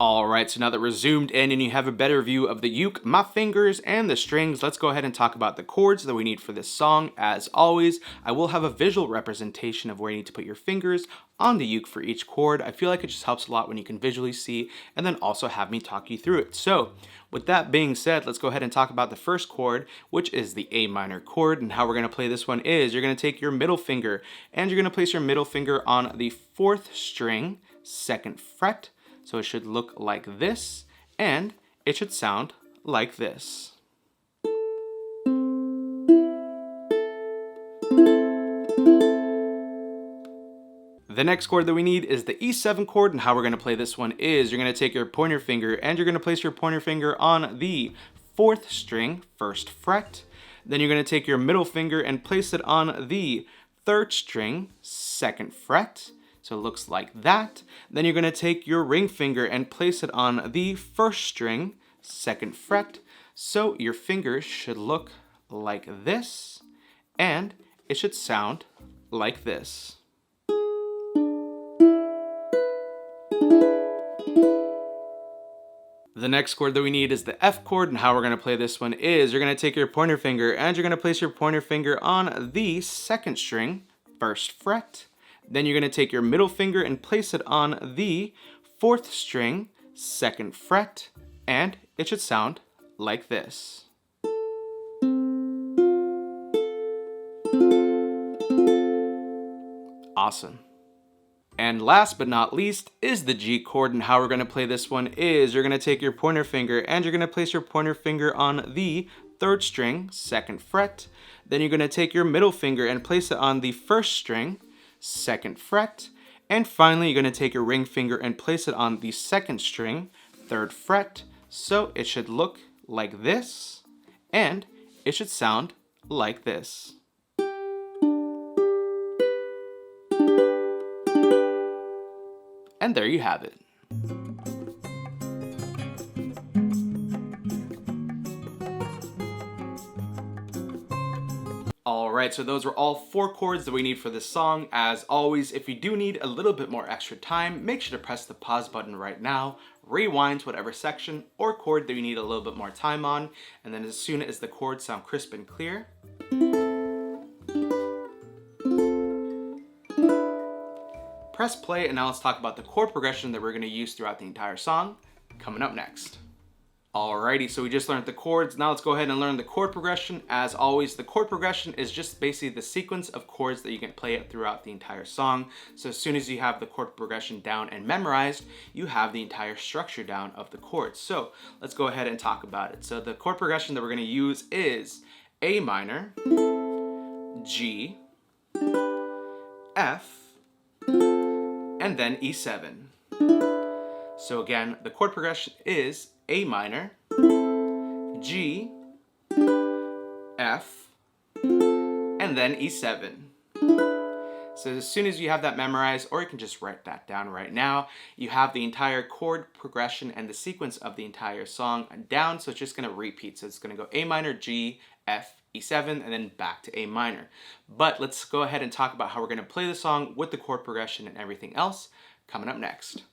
Alright, so now that we're zoomed in and you have a better view of the uke, my fingers, and the strings, let's go ahead and talk about the chords that we need for this song. As always, I will have a visual representation of where you need to put your fingers on the uke for each chord. I feel like it just helps a lot when you can visually see, and then also have me talk you through it. So, with that being said, let's go ahead and talk about the first chord, which is the A minor chord. And how we're going to play this one is, you're going to take your middle finger, and you're going to place your middle finger on the 4th string, 2nd fret. So it should look like this, and it should sound like this. The next chord that we need is the E7 chord, and how we're going to play this one is, you're going to take your pointer finger, and you're going to place your pointer finger on the 4th string, 1st fret. Then you're going to take your middle finger and place it on the 3rd string, 2nd fret. So it looks like that. Then you're going to take your ring finger and place it on the 1st string, 2nd fret. So your fingers should look like this, and it should sound like this. The next chord that we need is the F chord, and how we're going to play this one is, you're going to take your pointer finger, and you're going to place your pointer finger on the 2nd string, 1st fret. Then you're going to take your middle finger and place it on the 4th string, 2nd fret, and it should sound like this. Awesome. And last but not least is the G chord, and how we're going to play this one is, you're going to take your pointer finger, and you're going to place your pointer finger on the 3rd string, 2nd fret. Then you're going to take your middle finger and place it on the 1st string, 2nd fret, and finally you're going to take your ring finger and place it on the 2nd string, 3rd fret. So it should look like this, and it should sound like this. And there you have it. Alright, so those were all 4 chords that we need for this song. As always, if you do need a little bit more extra time, make sure to press the pause button right now, rewind to whatever section or chord that you need a little bit more time on, and then as soon as the chords sound crisp and clear, press play. And now let's talk about the chord progression that we're going to use throughout the entire song, coming up next. Alrighty, so we just learned the chords. Now let's go ahead and learn the chord progression. As always, the chord progression is just basically the sequence of chords that you can play it throughout the entire song. So as soon as you have the chord progression down and memorized, you have the entire structure down of the chords. So let's go ahead and talk about it. So the chord progression that we're going to use is A minor, G, F, and then E7. So again, the chord progression is A minor, G, F, and then E7. So as soon as you have that memorized, or you can just write that down right now, you have the entire chord progression and the sequence of the entire song down, so it's just going to repeat. So it's going to go A minor, G, F, E7, and then back to A minor. But let's go ahead and talk about how we're going to play the song with the chord progression and everything else coming up next.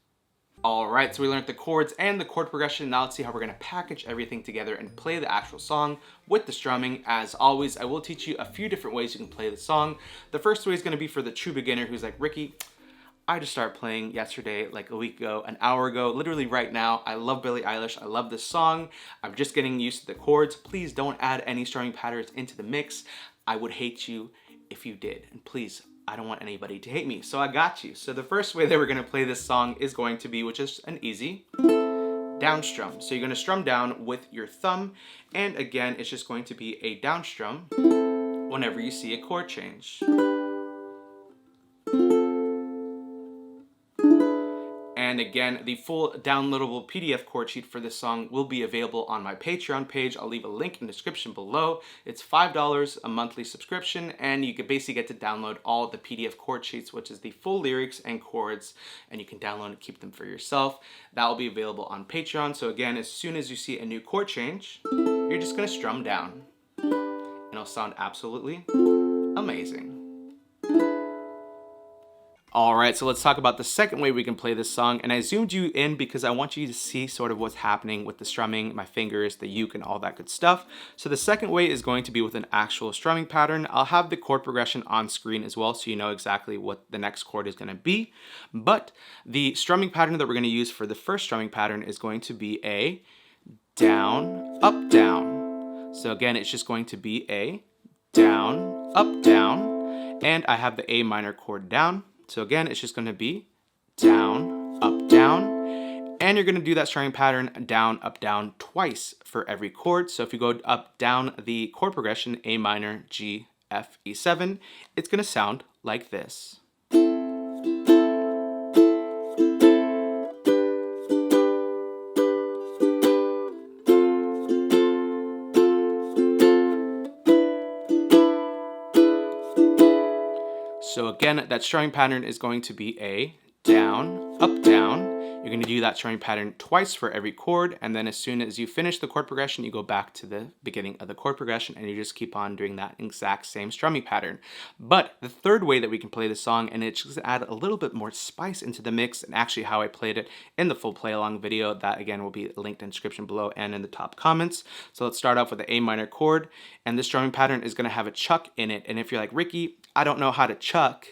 Alright, so we learned the chords and the chord progression. Now let's see how we're going to package everything together and play the actual song with the strumming. As always, I will teach you a few different ways you can play the song. The first way is going to be for the true beginner who's like, Ricky, I just started playing yesterday, like a week ago, an hour ago, literally right now. I love Billie Eilish. I love this song. I'm just getting used to the chords. Please don't add any strumming patterns into the mix. I would hate you if you did. And please, I don't want anybody to hate me, so I got you. So the first way that we're going to play this song is going to be, which is an easy down strum. So you're going to strum down with your thumb, and again, it's just going to be a down strum whenever you see a chord change. And again, the full downloadable PDF chord sheet for this song will be available on my Patreon page. I'll leave a link in the description below. It's $5 a monthly subscription, and you can basically get to download all the PDF chord sheets, which is the full lyrics and chords, and you can download and keep them for yourself. That will be available on Patreon. So again, as soon as you see a new chord change, you're just going to strum down, and it'll sound absolutely amazing. Alright, so let's talk about the second way we can play this song, and I zoomed you in because I want you to see sort of what's happening with the strumming, my fingers, the uke, and all that good stuff. So the second way is going to be with an actual strumming pattern. I'll have the chord progression on screen as well so you know exactly what the next chord is going to be. But the strumming pattern that we're going to use for the first strumming pattern is going to be a down, up, down. So again, it's just going to be a down, up, down, and I have the A minor chord down. So again, it's just going to be down, up, down, and you're going to do that strumming pattern down, up, down twice for every chord. So if you go up, down the chord progression, A minor, G, F, E7, it's going to sound like this. So again, that strumming pattern is going to be a down, up, down. You're going to do that strumming pattern twice for every chord, and then as soon as you finish the chord progression, you go back to the beginning of the chord progression, and you just keep on doing that exact same strumming pattern. But the third way that we can play the song, and it's just add a little bit more spice into the mix, and actually how I played it in the full play-along video, that again will be linked in the description below and in the top comments. So let's start off with the A minor chord, and this strumming pattern is going to have a chuck in it, and if you're like, Ricky, I don't know how to chuck,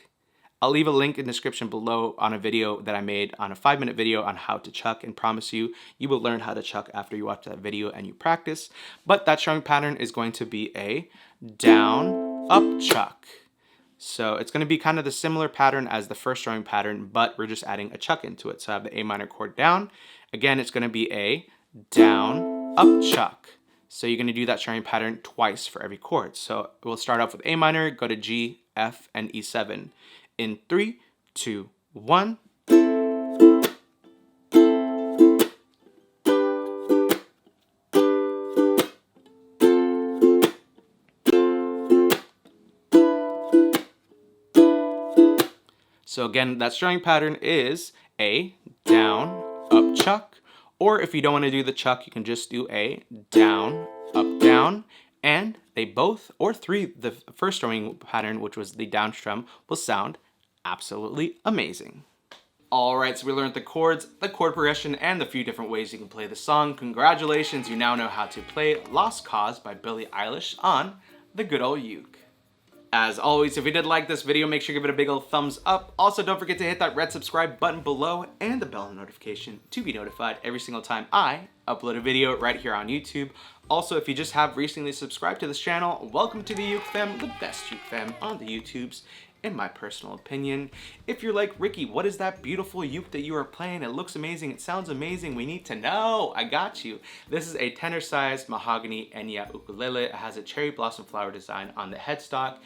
I'll leave a link in the description below on a video that I made on a 5-minute video on how to chuck, and promise you, you will learn how to chuck after you watch that video and you practice. But that strumming pattern is going to be a down, up, chuck. So it's going to be kind of the similar pattern as the first strumming pattern, but we're just adding a chuck into it. So I have the A minor chord down. Again, it's going to be a down, up, chuck. So you're going to do that strumming pattern twice for every chord. So we'll start off with A minor, go to G, F, and E7. In 3, 2, 1. So again, that strumming pattern is a down, up, chuck. Or if you don't want to do the chuck, you can just do a down, up, down. And they both, or three, the first strumming pattern, which was the down strum, will sound absolutely amazing. Alright, so we learned the chords, the chord progression, and the few different ways you can play the song. Congratulations, you now know how to play Lost Cause by Billie Eilish on the good old uke. As always, if you did like this video, make sure you give it a big old thumbs up. Also, don't forget to hit that red subscribe button below and the bell notification to be notified every single time I upload a video right here on YouTube. Also, if you just have recently subscribed to this channel, welcome to the Uke Fam, the best Uke Fam on the YouTubes, in my personal opinion. If you're like, Ricky, what is that beautiful uke that you are playing? It looks amazing, it sounds amazing, we need to know. I got you. This is a tenor-sized mahogany Enya ukulele. It has a cherry blossom flower design on the headstock,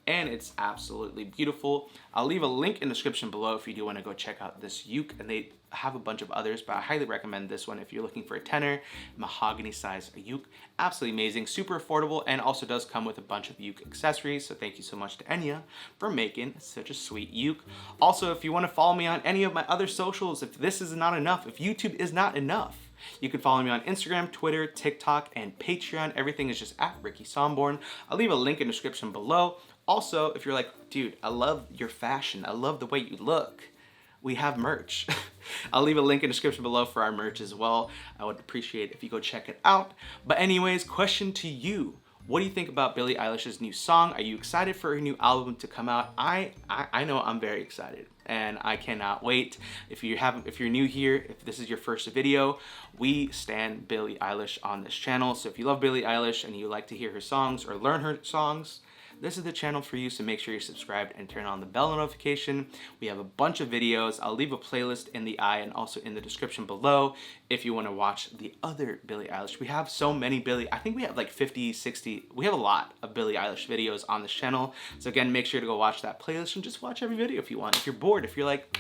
and it's absolutely beautiful. I'll leave a link in the description below if you do want to go check out this uke, and they have a bunch of others, but I highly recommend this one if you're looking for a tenor mahogany size uke. Absolutely amazing, super affordable, and also does come with a bunch of uke accessories. So thank you so much to Enya for making such a sweet uke. Also, if you want to follow me on any of my other socials, if this is not enough, if YouTube is not enough, you can follow me on Instagram, Twitter, TikTok, and Patreon. Everything is just at Ricky Somborn. I'll leave a link in the description below. Also, if you're like, dude, I love your fashion, I love the way you look, we have merch. I'll leave a link in the description below for our merch as well. I would appreciate if you go check it out. But anyways, question to you. What do you think about Billie Eilish's new song? Are you excited for her new album to come out? I know I'm very excited, and I cannot wait. If you're new here, if this is your first video, we stan Billie Eilish on this channel. So if you love Billie Eilish and you like to hear her songs or learn her songs, this is the channel for you, so make sure you're subscribed and turn on the bell notification. We have a bunch of videos. I'll leave a playlist in the eye and also in the description below if you want to watch the other Billie Eilish. We have so many I think we have like 50, 60, we have a lot of Billie Eilish videos on this channel. So again, make sure to go watch that playlist and just watch every video if you want. If you're bored, if you're like,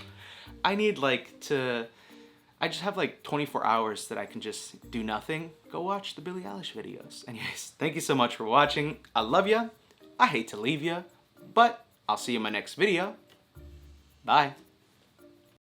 I just have like 24 hours that I can just do nothing, go watch the Billie Eilish videos. Anyways, thank you so much for watching. I love ya. I hate to leave you, but I'll see you in my next video. Bye.